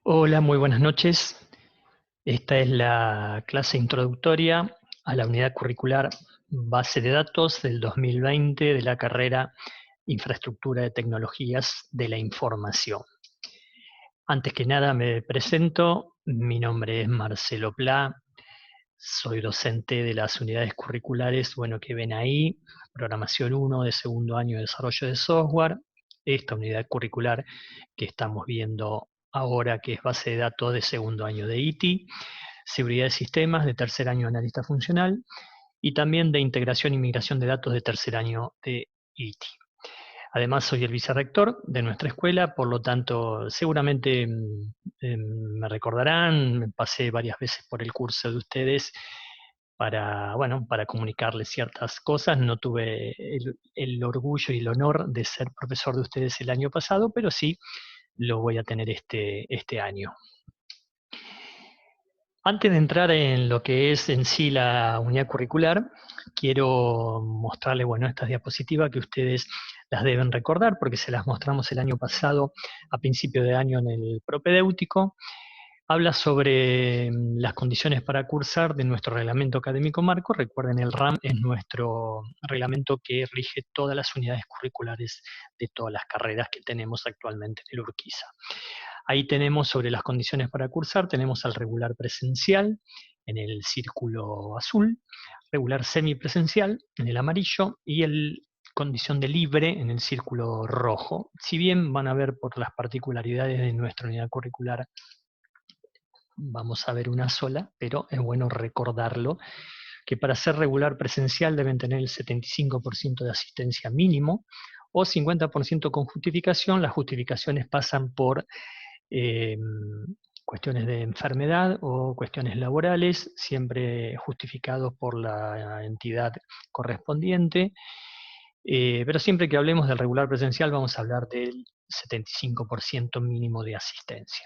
Hola, muy buenas noches. Esta es la clase introductoria a la unidad curricular Base de Datos del 2020 de la carrera Infraestructura de Tecnologías de la Información. Antes que nada me presento, mi nombre es Marcelo Pla, soy docente de las unidades curriculares, que ven ahí, Programación 1 de segundo año de desarrollo de software, esta unidad curricular que estamos viendo ahora, que es base de datos de segundo año de IT, seguridad de sistemas de tercer año de analista funcional y también de integración y migración de datos de tercer año de IT. Además, soy el vicerrector de nuestra escuela, por lo tanto, seguramente me recordarán, pasé varias veces por el curso de ustedes para comunicarles ciertas cosas. No tuve el orgullo y el honor de ser profesor de ustedes el año pasado, pero sí lo voy a tener este año. Antes de entrar en lo que es en sí la unidad curricular, quiero mostrarles, estas diapositivas que ustedes las deben recordar porque se las mostramos el año pasado a principio de año en el propedéutico. Habla sobre las condiciones para cursar de nuestro reglamento académico marco. Recuerden, el RAM es nuestro reglamento que rige todas las unidades curriculares de todas las carreras que tenemos actualmente en el Urquiza. Ahí tenemos sobre las condiciones para cursar, tenemos al regular presencial en el círculo azul, regular semipresencial en el amarillo y el condición de libre en el círculo rojo. Si bien van a ver por las particularidades de nuestra unidad curricular, vamos a ver una sola, pero es bueno recordarlo, que para ser regular presencial deben tener el 75% de asistencia mínimo o 50% con justificación. Las justificaciones pasan por eh, cuestiones de enfermedad o cuestiones laborales, siempre justificados por la entidad correspondiente. Pero siempre que hablemos del regular presencial vamos a hablar del 75% mínimo de asistencia.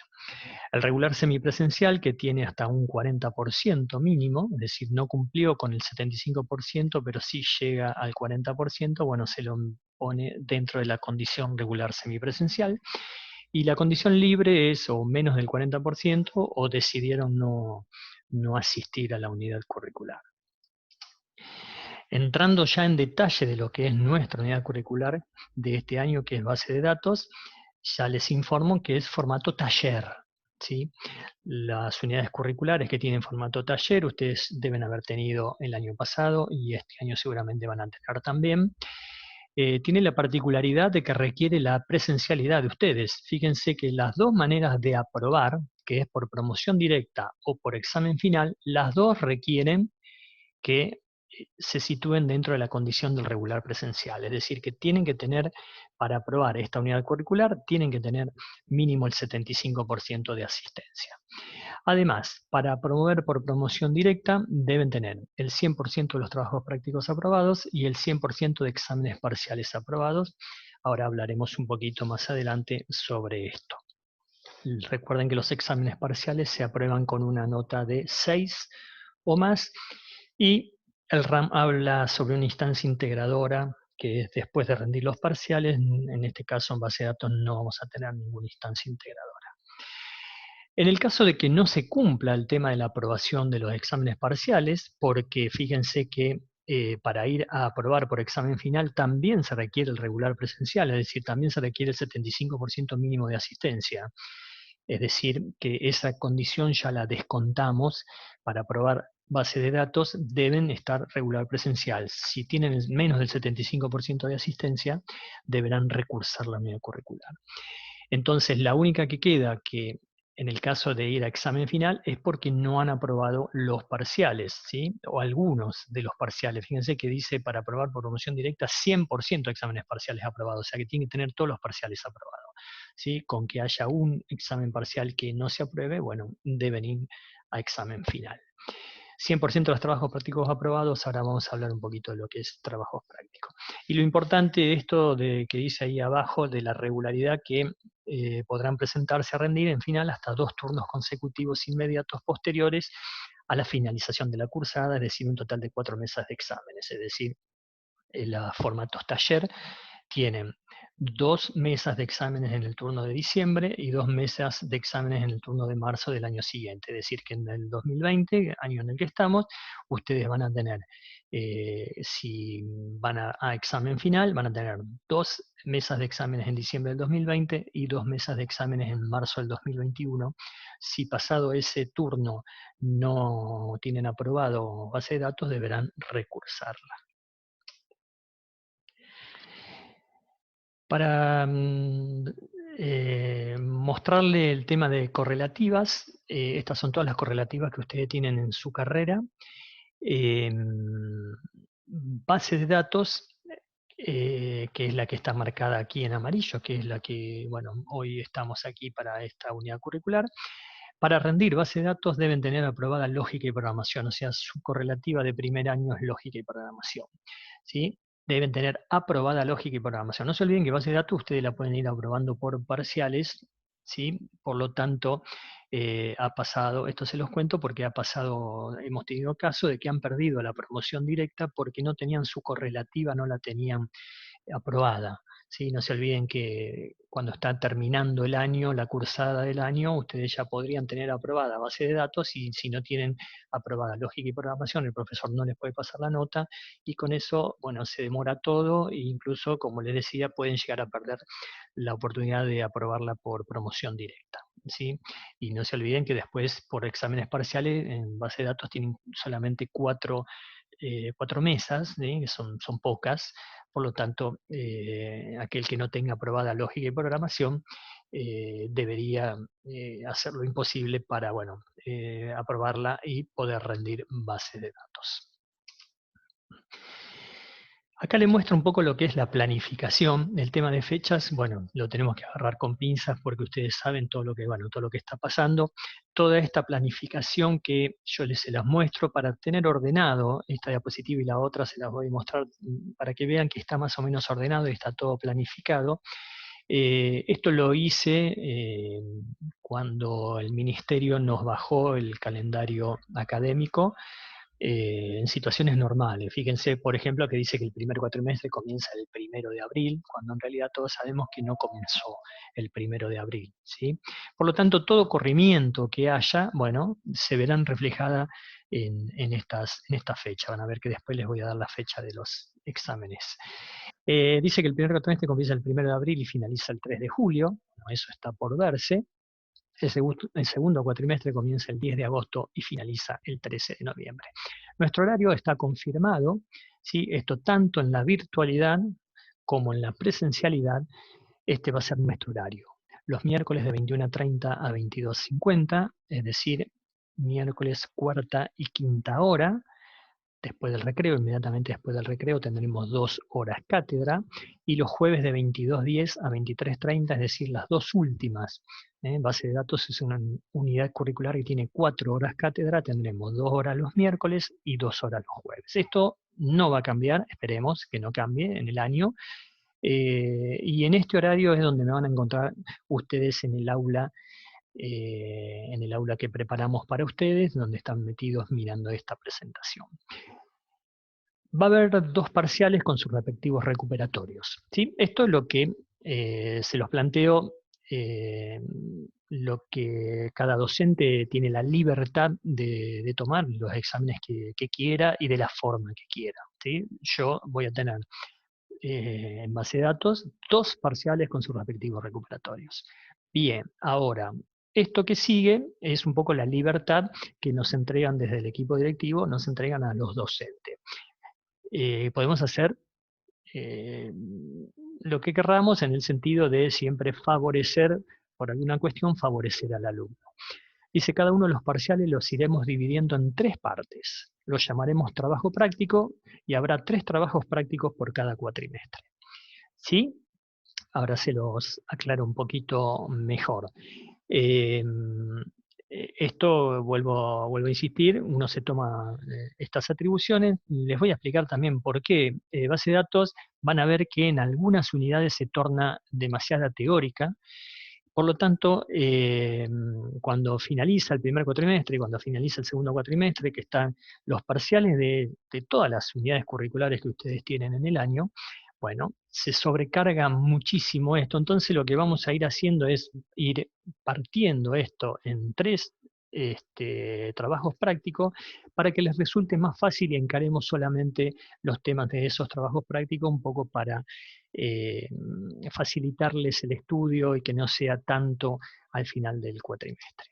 El regular semipresencial, que tiene hasta un 40% mínimo, es decir, no cumplió con el 75%, pero sí llega al 40%, se lo pone dentro de la condición regular semipresencial. Y la condición libre es o menos del 40% o decidieron no asistir a la unidad curricular. Entrando ya en detalle de lo que es nuestra unidad curricular de este año, que es base de datos, ya les informo que es formato taller, ¿sí? Las unidades curriculares que tienen formato taller, ustedes deben haber tenido el año pasado y este año seguramente van a tener también. Tiene la particularidad de que requiere la presencialidad de ustedes. Fíjense que las dos maneras de aprobar, que es por promoción directa o por examen final, las dos requieren que se sitúen dentro de la condición del regular presencial. Es decir, que tienen que tener, para aprobar esta unidad curricular, tienen que tener mínimo el 75% de asistencia. Además, para promover por promoción directa, deben tener el 100% de los trabajos prácticos aprobados y el 100% de exámenes parciales aprobados. Ahora hablaremos un poquito más adelante sobre esto. Recuerden que los exámenes parciales se aprueban con una nota de 6 o más y el RAM habla sobre una instancia integradora que es después de rendir los parciales. En este caso en base de datos no vamos a tener ninguna instancia integradora. En el caso de que no se cumpla el tema de la aprobación de los exámenes parciales, porque fíjense que para ir a aprobar por examen final también se requiere el regular presencial, es decir, también se requiere el 75% mínimo de asistencia. Es decir, que esa condición ya la descontamos. Para aprobar base de datos deben estar regular presencial. Si tienen menos del 75% de asistencia, deberán recursar la unidad curricular. Entonces, la única que queda que en el caso de ir a examen final es porque no han aprobado los parciales, ¿sí? O algunos de los parciales. Fíjense que dice para aprobar por promoción directa 100% de exámenes parciales aprobados, o sea que tiene que tener todos los parciales aprobados, ¿sí? Con que haya un examen parcial que no se apruebe, deben ir a examen final. 100% de los trabajos prácticos aprobados. Ahora vamos a hablar un poquito de lo que es trabajos prácticos. Y lo importante de esto que dice ahí abajo, de la regularidad, que podrán presentarse a rendir en final hasta 2 turnos consecutivos inmediatos posteriores a la finalización de la cursada, es decir, un total de 4 mesas de exámenes, es decir, los formatos taller tienen 2 mesas de exámenes en el turno de diciembre y 2 mesas de exámenes en el turno de marzo del año siguiente. Es decir, que en el 2020, año en el que estamos, ustedes van a tener, si van a examen final, van a tener 2 mesas de exámenes en diciembre del 2020 y 2 mesas de exámenes en marzo del 2021. Si pasado ese turno no tienen aprobado base de datos, deberán recursarla. Para mostrarle el tema de correlativas, estas son todas las correlativas que ustedes tienen en su carrera. Base de datos, que es la que está marcada aquí en amarillo, que es la que, bueno, hoy estamos aquí para esta unidad curricular. Para rendir base de datos deben tener aprobada lógica y programación, o sea, su correlativa de primer año es lógica y programación, ¿sí? Deben tener aprobada lógica y programación. No se olviden que base de datos ustedes la pueden ir aprobando por parciales, ¿sí? Por lo tanto, ha pasado, esto se los cuento porque ha pasado, hemos tenido caso de que han perdido la promoción directa porque no tenían su correlativa, no la tenían aprobada. ¿Sí? No se olviden que cuando está terminando el año, la cursada del año, ustedes ya podrían tener aprobada base de datos y si no tienen aprobada lógica y programación, el profesor no les puede pasar la nota y con eso, bueno, se demora todo e incluso, como les decía, pueden llegar a perder la oportunidad de aprobarla por promoción directa. ¿Sí? Y no se olviden que después por exámenes parciales en base de datos tienen solamente 4 mesas, que son pocas, por lo tanto, aquel que no tenga aprobada lógica y programación debería hacer lo imposible para, bueno, aprobarla y poder rendir base de datos. Acá le muestro un poco lo que es la planificación. El tema de fechas, bueno, lo tenemos que agarrar con pinzas porque ustedes saben todo lo que, bueno, todo lo que está pasando. Toda esta planificación que yo se las muestro para tener ordenado esta diapositiva y la otra se las voy a mostrar para que vean que está más o menos ordenado y está todo planificado. Esto lo hice cuando el ministerio nos bajó el calendario académico en situaciones normales. Fíjense, por ejemplo, que dice que el primer cuatrimestre comienza el 1 de abril, cuando en realidad todos sabemos que no comenzó el 1 de abril. ¿Sí? Por lo tanto, todo corrimiento que haya, bueno, se verán reflejada en estas fechas. Van a ver que después les voy a dar la fecha de los exámenes. Dice que el primer cuatrimestre comienza el 1 de abril y finaliza el 3 de julio. Bueno, eso está por verse. El segundo cuatrimestre comienza el 10 de agosto y finaliza el 13 de noviembre. Nuestro horario está confirmado, ¿sí? Esto tanto en la virtualidad como en la presencialidad, este va a ser nuestro horario. Los miércoles de 21:30 a 22:50, es decir, miércoles cuarta y quinta hora, después del recreo, inmediatamente después del recreo tendremos 2 horas cátedra y los jueves de 22:10 a 23:30, es decir, las dos últimas. Base de datos es una unidad curricular que tiene 4 horas cátedra, tendremos 2 horas los miércoles y 2 horas los jueves. Esto no va a cambiar, esperemos que no cambie en el año. Y en este horario es donde me van a encontrar ustedes en el aula que preparamos para ustedes, donde están metidos mirando esta presentación. Va a haber 2 parciales con sus respectivos recuperatorios. ¿Sí? Esto es lo que se los planteo, lo que cada docente tiene la libertad de tomar los exámenes que quiera y de la forma que quiera. ¿Sí? Yo voy a tener en base de datos 2 parciales con sus respectivos recuperatorios. Bien, ahora, esto que sigue es un poco la libertad que nos entregan desde el equipo directivo, nos entregan a los docentes. Podemos hacer lo que querramos en el sentido de siempre favorecer, por alguna cuestión, favorecer al alumno. Dice, cada uno de los parciales los iremos dividiendo en 3 partes. Los llamaremos trabajo práctico y habrá 3 trabajos prácticos por cada cuatrimestre. ¿Sí? Ahora se los aclaro un poquito mejor. Esto, vuelvo a insistir, uno se toma estas atribuciones. Les voy a explicar también por qué. Base de datos, van a ver que en algunas unidades se torna demasiada teórica. Por lo tanto, cuando finaliza el primer cuatrimestre y cuando finaliza el segundo cuatrimestre, que están los parciales de todas las unidades curriculares que ustedes tienen en el año, Bueno, se sobrecarga muchísimo esto, entonces lo que vamos a ir haciendo es ir partiendo esto en tres trabajos prácticos para que les resulte más fácil y encaremos solamente los temas de esos trabajos prácticos un poco para facilitarles el estudio y que no sea tanto al final del cuatrimestre.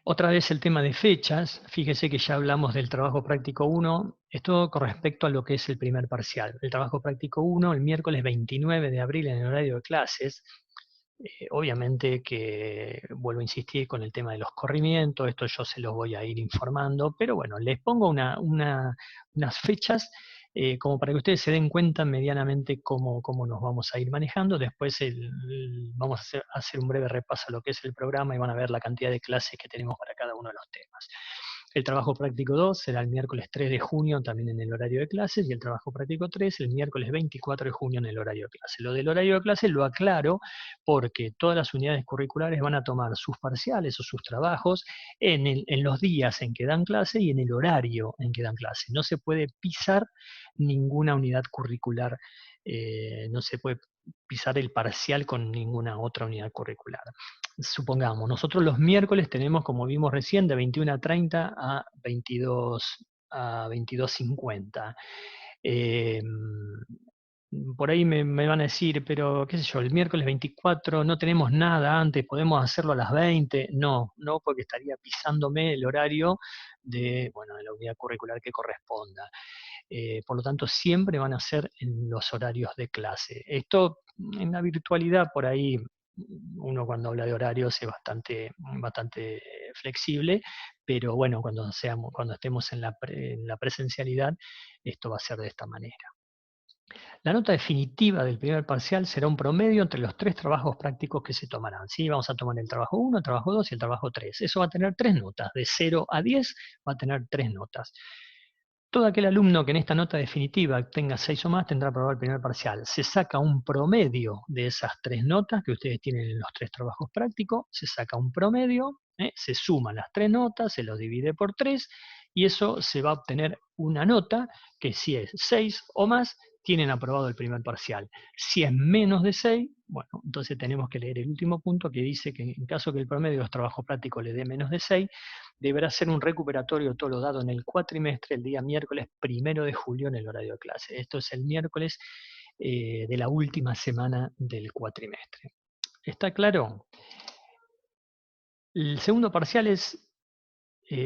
Otra vez el tema de fechas, fíjese que ya hablamos del trabajo práctico 1, esto con respecto a lo que es el primer parcial. El trabajo práctico 1, el miércoles 29 de abril en el horario de clases, obviamente que vuelvo a insistir con el tema de los corrimientos, esto yo se los voy a ir informando, pero bueno, les pongo unas fechas como para que ustedes se den cuenta medianamente cómo nos vamos a ir manejando. Después vamos a hacer un breve repaso a lo que es el programa y van a ver la cantidad de clases que tenemos para cada uno de los temas. El trabajo práctico 2 será el miércoles 3 de junio también en el horario de clases y el trabajo práctico 3 el miércoles 24 de junio en el horario de clases. Lo del horario de clases lo aclaro porque todas las unidades curriculares van a tomar sus parciales o sus trabajos en los días en que dan clase y en el horario en que dan clase. No se puede pisar ninguna unidad curricular, no se puede pisar el parcial con ninguna otra unidad curricular. Supongamos, nosotros los miércoles tenemos, como vimos recién, de 21:30 a 22:50. Eh, por ahí me van a decir, pero qué sé yo, el miércoles 24 no tenemos nada antes, podemos hacerlo a las 20. No, no, porque estaría pisándome el horario bueno, de la unidad curricular que corresponda. Por lo tanto, siempre van a ser en los horarios de clase. Esto en la virtualidad, por ahí, uno cuando habla de horarios es bastante flexible, pero bueno, cuando estemos en la presencialidad, esto va a ser de esta manera. La nota definitiva del primer parcial será un promedio entre los tres trabajos prácticos que se tomarán. ¿Sí? Vamos a tomar el trabajo 1, el trabajo 2 y el trabajo 3. Eso va a tener 3 notas. De 0 a 10 va a tener 3 notas. Todo aquel alumno que en esta nota definitiva tenga 6 o más tendrá aprobado el primer parcial. Se saca un promedio de esas 3 notas que ustedes tienen en los 3 trabajos prácticos, se saca un promedio, se suman las 3 notas, se los divide por 3 y eso se va a obtener una nota que si es 6 o más, tienen aprobado el primer parcial. Si es menos de 6, bueno, entonces tenemos que leer el último punto que dice que en caso que el promedio de los trabajos prácticos le dé menos de 6, deberá ser un recuperatorio todo lo dado en el cuatrimestre el día miércoles 1 de julio en el horario de clase. Esto es el miércoles de la última semana del cuatrimestre. ¿Está claro? El segundo parcial es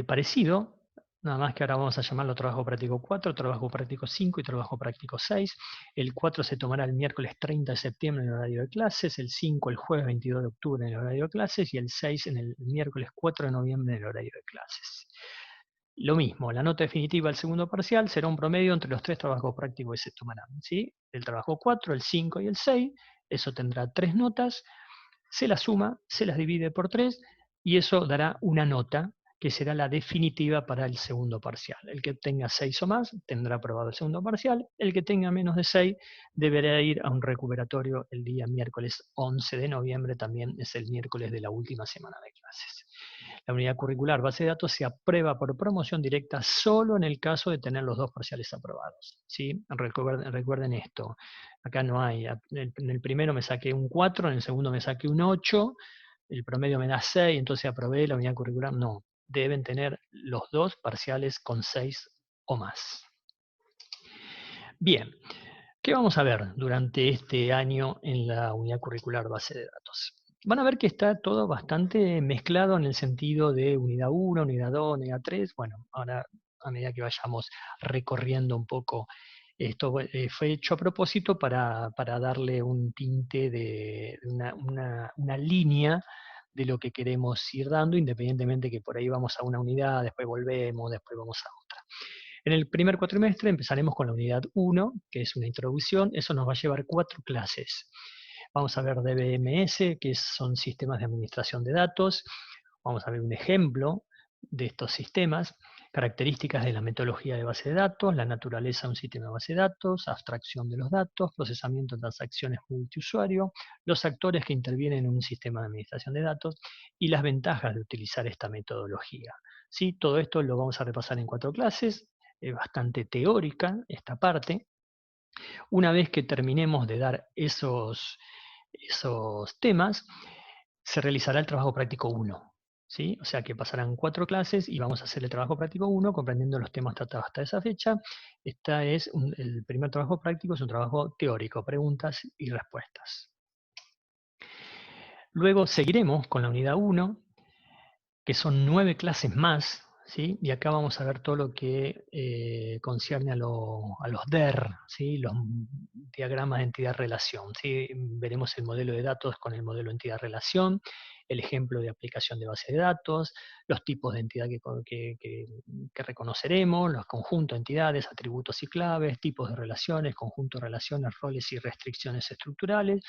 parecido, nada más que ahora vamos a llamarlo trabajo práctico 4, trabajo práctico 5 y trabajo práctico 6. El 4 se tomará el miércoles 30 de septiembre en el horario de clases, el 5 el jueves 22 de octubre en el horario de clases y el 6 en el miércoles 4 de noviembre en el horario de clases. Lo mismo, la nota definitiva del segundo parcial será un promedio entre los tres trabajos prácticos que se tomarán. ¿Sí? El trabajo 4, el 5 y el 6, eso tendrá 3 notas, se las suma, se las divide por 3 y eso dará una nota que será la definitiva para el segundo parcial. El que tenga 6 o más tendrá aprobado el segundo parcial, el que tenga menos de 6 deberá ir a un recuperatorio el día miércoles 11 de noviembre, también es el miércoles de la última semana de clases. La unidad curricular base de datos se aprueba por promoción directa solo en el caso de tener los dos parciales aprobados. ¿Sí? Recuerden esto. Acá no hay. En el primero me saqué un 4, en el segundo me saqué un 8, el promedio me da 6, entonces aprobé la unidad curricular. No, deben tener los dos parciales con 6 o más. Bien, ¿qué vamos a ver durante este año en la unidad curricular base de datos? Van a ver que está todo bastante mezclado en el sentido de unidad 1, unidad 2, unidad 3. Bueno, ahora a medida que vayamos recorriendo un poco, esto fue hecho a propósito para darle un tinte de una línea de lo que queremos ir dando, independientemente que por ahí vamos a una unidad, después volvemos, después vamos a otra. En el primer cuatrimestre empezaremos con la unidad 1, que es una introducción. Eso nos va a llevar 4 clases. Vamos a ver DBMS, que son sistemas de administración de datos. Vamos a ver un ejemplo de estos sistemas, características de la metodología de base de datos, la naturaleza de un sistema de base de datos, abstracción de los datos, procesamiento de transacciones multiusuario, los actores que intervienen en un sistema de administración de datos y las ventajas de utilizar esta metodología. ¿Sí? Todo esto lo vamos a repasar en 4 clases, es bastante teórica esta parte. Una vez que terminemos de dar esos temas, se realizará el trabajo práctico 1. ¿Sí? O sea que pasarán 4 clases y vamos a hacer el trabajo práctico 1 comprendiendo los temas tratados hasta esa fecha. El primer trabajo práctico es un trabajo teórico, preguntas y respuestas. Luego seguiremos con la unidad 1, que son 9 clases más, ¿sí? Y acá vamos a ver todo lo que concierne a los DER, ¿sí? Los diagramas de entidad-relación, ¿sí? Veremos el modelo de datos con el modelo entidad-relación, el ejemplo de aplicación de base de datos, los tipos de entidad que reconoceremos, los conjuntos de entidades, atributos y claves, tipos de relaciones, conjuntos de relaciones, roles y restricciones estructurales,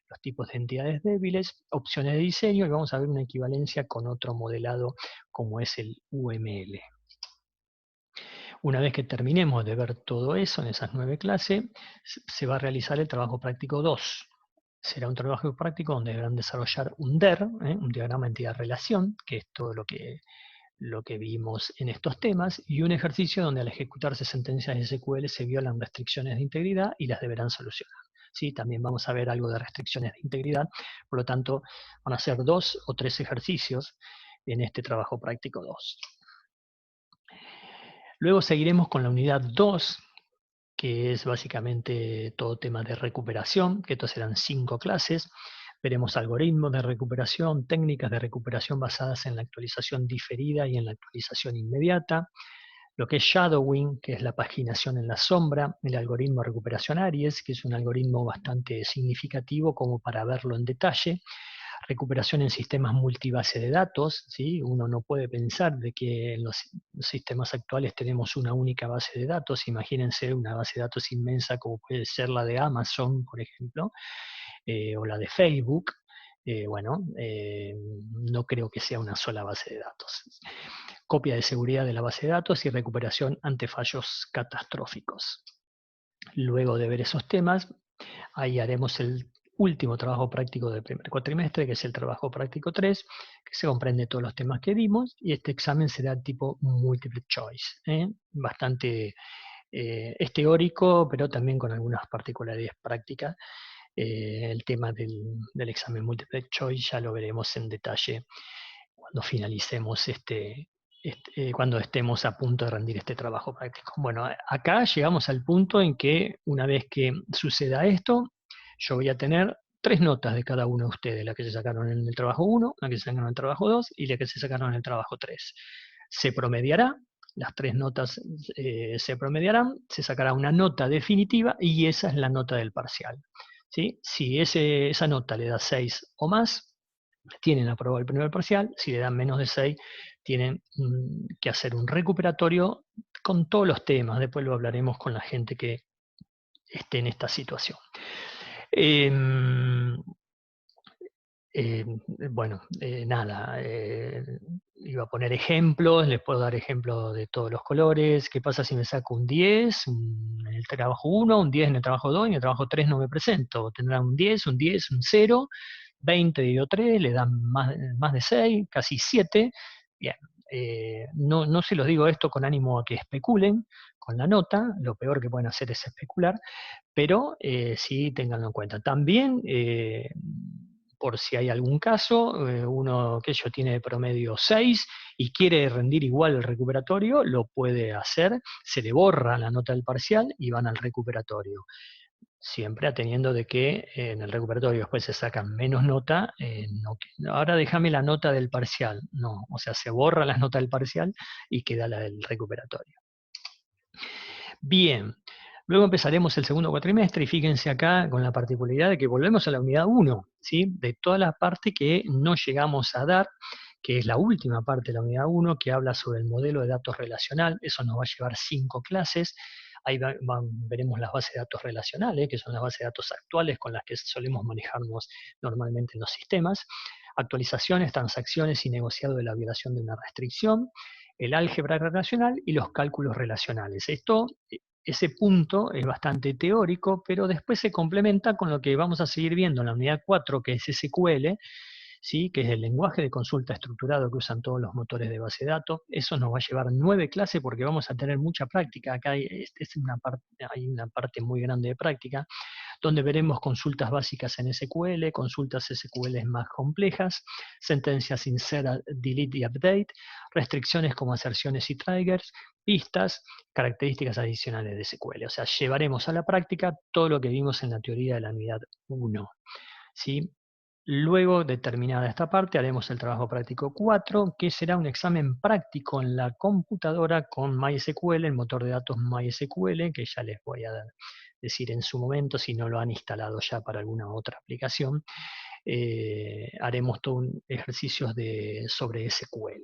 los tipos de entidades débiles, opciones de diseño, y vamos a ver una equivalencia con otro modelado como es el UML. Una vez que terminemos de ver todo eso en esas 9 clases, se va a realizar el trabajo práctico 2. Será un trabajo práctico donde deberán desarrollar un DER, un diagrama entidad-relación, que es todo lo que vimos en estos temas, y un ejercicio donde al ejecutarse sentencias SQL se violan restricciones de integridad y las deberán solucionar. ¿Sí? También vamos a ver algo de restricciones de integridad, por lo tanto van a ser 2 o 3 ejercicios en este trabajo práctico 2. Luego seguiremos con la unidad 2, que es básicamente todo tema de recuperación, que estos serán 5 clases. Veremos algoritmos de recuperación, técnicas de recuperación basadas en la actualización diferida y en la actualización inmediata, lo que es shadowing, que es la paginación en la sombra, el algoritmo de recuperación Aries, que es un algoritmo bastante significativo como para verlo en detalle, recuperación en sistemas multibase de datos, ¿sí? Uno no puede pensar de que en los sistemas actuales tenemos una única base de datos. Imagínense una base de datos inmensa como puede ser la de Amazon, por ejemplo, o la de Facebook. No creo que sea una sola base de datos. Copia de seguridad de la base de datos y recuperación ante fallos catastróficos. Luego de ver esos temas, ahí haremos el último trabajo práctico del primer cuatrimestre, que es el trabajo práctico 3, que se comprende todos los temas que vimos, y este examen será tipo multiple choice, bastante es teórico, pero también con algunas particularidades prácticas. El tema del examen multiple choice ya lo veremos en detalle cuando finalicemos cuando estemos a punto de rendir este trabajo práctico. Bueno, acá llegamos al punto en que una vez que suceda esto, yo voy a tener 3 notas de cada uno de ustedes, la que se sacaron en el trabajo 1, la que se sacaron en el trabajo 2 y la que se sacaron en el trabajo 3. Se promediará, las 3 notas se promediarán, se sacará una nota definitiva y esa es la nota del parcial. ¿Sí? Si esa nota le da 6 o más, tienen aprobado el primer parcial. Si le dan menos de 6, tienen que hacer un recuperatorio con todos los temas. Después lo hablaremos con la gente que esté en esta situación. Iba a poner ejemplos, les puedo dar ejemplos de todos los colores. ¿Qué pasa si me saco un 10 en el trabajo 1, un 10 en el trabajo 2 y en el trabajo 3 no me presento? Tendrán un 10, un 10, un 0, 20 dividido 3, le dan más de 6, casi 7. Bien, no se los digo esto con ánimo a que especulen con la nota, lo peor que pueden hacer es especular, pero sí ténganlo en cuenta. También, por si hay algún caso, uno que yo tiene de promedio 6 y quiere rendir igual el recuperatorio, lo puede hacer, se le borra la nota del parcial y van al recuperatorio. Siempre atendiendo de que en el recuperatorio después se sacan menos nota, ahora déjame la nota del parcial. No, o sea, se borra la nota del parcial y queda la del recuperatorio. Bien, luego empezaremos el segundo cuatrimestre y fíjense acá con la particularidad de que volvemos a la unidad 1, ¿sí? De toda la parte que no llegamos a dar, que es la última parte de la unidad 1, que habla sobre el modelo de datos relacional. Eso nos va a llevar 5 clases. Ahí veremos las bases de datos relacionales, que son las bases de datos actuales con las que solemos manejarnos normalmente en los sistemas. Actualizaciones, transacciones y negociado de la violación de una restricción, el álgebra relacional y los cálculos relacionales. Ese punto es bastante teórico, pero después se complementa con lo que vamos a seguir viendo en la unidad 4, que es SQL, ¿sí? Que es el lenguaje de consulta estructurado que usan todos los motores de base de datos. Eso nos va a llevar 9 clases porque vamos a tener mucha práctica. Acá hay una parte muy grande de práctica, donde veremos consultas básicas en SQL, consultas SQL más complejas, sentencias insert, delete y update, restricciones como aserciones y triggers, pistas, características adicionales de SQL. O sea, llevaremos a la práctica todo lo que vimos en la teoría de la unidad 1. ¿Sí? Luego de terminada esta parte, haremos el trabajo práctico 4, que será un examen práctico en la computadora con MySQL, el motor de datos MySQL, que ya les voy a decir en su momento si no lo han instalado ya para alguna otra aplicación. Haremos todo un ejercicios sobre SQL.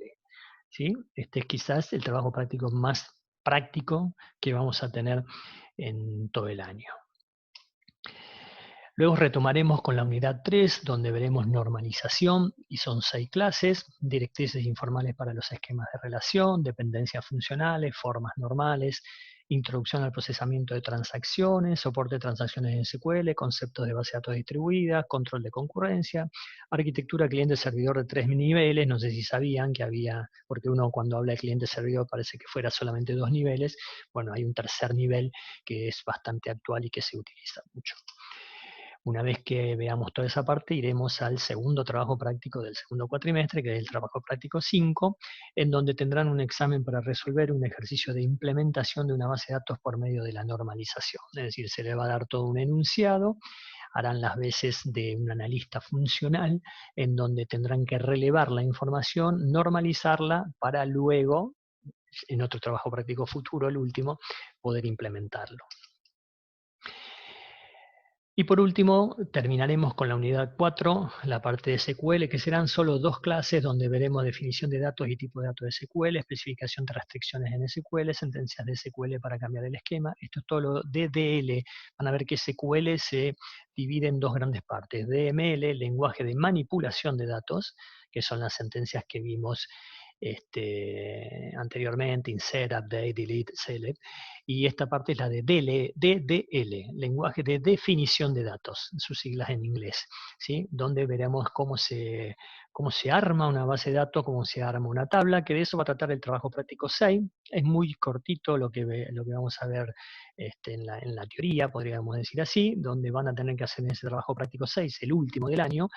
¿Sí? Este es quizás el trabajo práctico más práctico que vamos a tener en todo el año. Luego retomaremos con la unidad 3, donde veremos normalización, y son 6 clases: directrices informales para los esquemas de relación, dependencias funcionales, formas normales, introducción al procesamiento de transacciones, soporte de transacciones en SQL, conceptos de base de datos distribuidas, control de concurrencia, arquitectura cliente-servidor de 3 niveles. No sé si sabían que había, porque uno cuando habla de cliente-servidor parece que fuera solamente 2 niveles. Bueno, hay un tercer nivel que es bastante actual y que se utiliza mucho. Una vez que veamos toda esa parte, iremos al segundo trabajo práctico del segundo cuatrimestre, que es el trabajo práctico 5, en donde tendrán un examen para resolver un ejercicio de implementación de una base de datos por medio de la normalización. Es decir, se le va a dar todo un enunciado, harán las veces de un analista funcional, en donde tendrán que relevar la información, normalizarla, para luego, en otro trabajo práctico futuro, el último, poder implementarlo. Y por último, terminaremos con la unidad 4, la parte de SQL, que serán solo 2 clases donde veremos definición de datos y tipo de datos de SQL, especificación de restricciones en SQL, sentencias de SQL para cambiar el esquema. Esto es todo lo DDL. Van a ver que SQL se divide en 2 grandes partes: DML, lenguaje de manipulación de datos, que son las sentencias que vimos anteriormente: insert, update, delete, select. Y esta parte es la de DDL, lenguaje de definición de datos, sus siglas en inglés, ¿sí? Donde veremos cómo se arma una base de datos, cómo se arma una tabla, que de eso va a tratar el trabajo práctico 6. Es muy cortito lo que vamos a ver en la teoría, podríamos decir así, donde van a tener que hacer ese trabajo práctico 6, el último del año.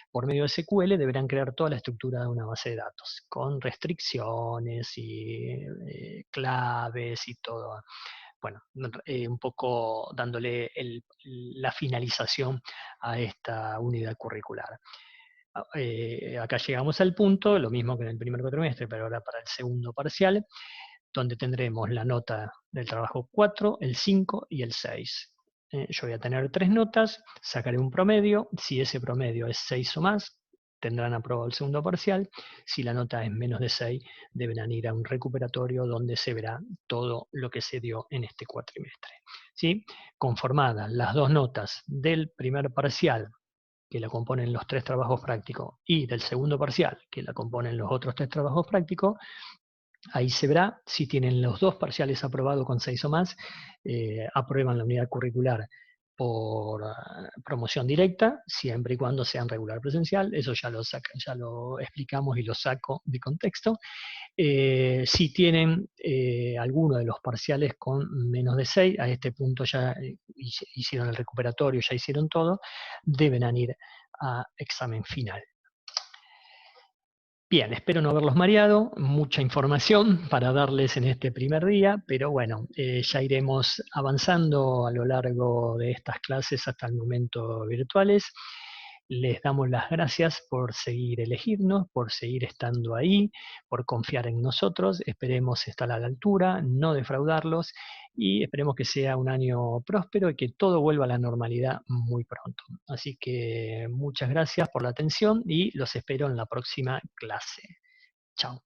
Por medio de SQL deberán crear toda la estructura de una base de datos, con restricciones y claves y todo. Bueno, un poco dándole la finalización a esta unidad curricular. Acá llegamos al punto, lo mismo que en el primer cuatrimestre, pero ahora para el segundo parcial, donde tendremos la nota del trabajo 4, el 5 y el 6. Yo voy a tener 3 notas, sacaré un promedio. Si ese promedio es 6 o más, tendrán aprobado el segundo parcial. Si la nota es menos de 6, deberán ir a un recuperatorio donde se verá todo lo que se dio en este cuatrimestre. ¿Sí? Conformadas las 2 notas del primer parcial, que la componen los 3 trabajos prácticos, y del segundo parcial, que la componen los otros 3 trabajos prácticos, ahí se verá si tienen los 2 parciales aprobados con 6 o más, aprueban la unidad curricular por promoción directa, siempre y cuando sean regular presencial. Eso ya lo explicamos y lo saco de contexto. Si tienen alguno de los parciales con menos de 6, a este punto ya hicieron el recuperatorio, ya hicieron todo, deberán ir a examen final. Bien, espero no haberlos mareado, mucha información para darles en este primer día, pero bueno, ya iremos avanzando a lo largo de estas clases hasta el momento virtuales. Les damos las gracias por seguir elegirnos, por seguir estando ahí, por confiar en nosotros. Esperemos estar a la altura, no defraudarlos, y esperemos que sea un año próspero y que todo vuelva a la normalidad muy pronto. Así que muchas gracias por la atención y los espero en la próxima clase. Chao.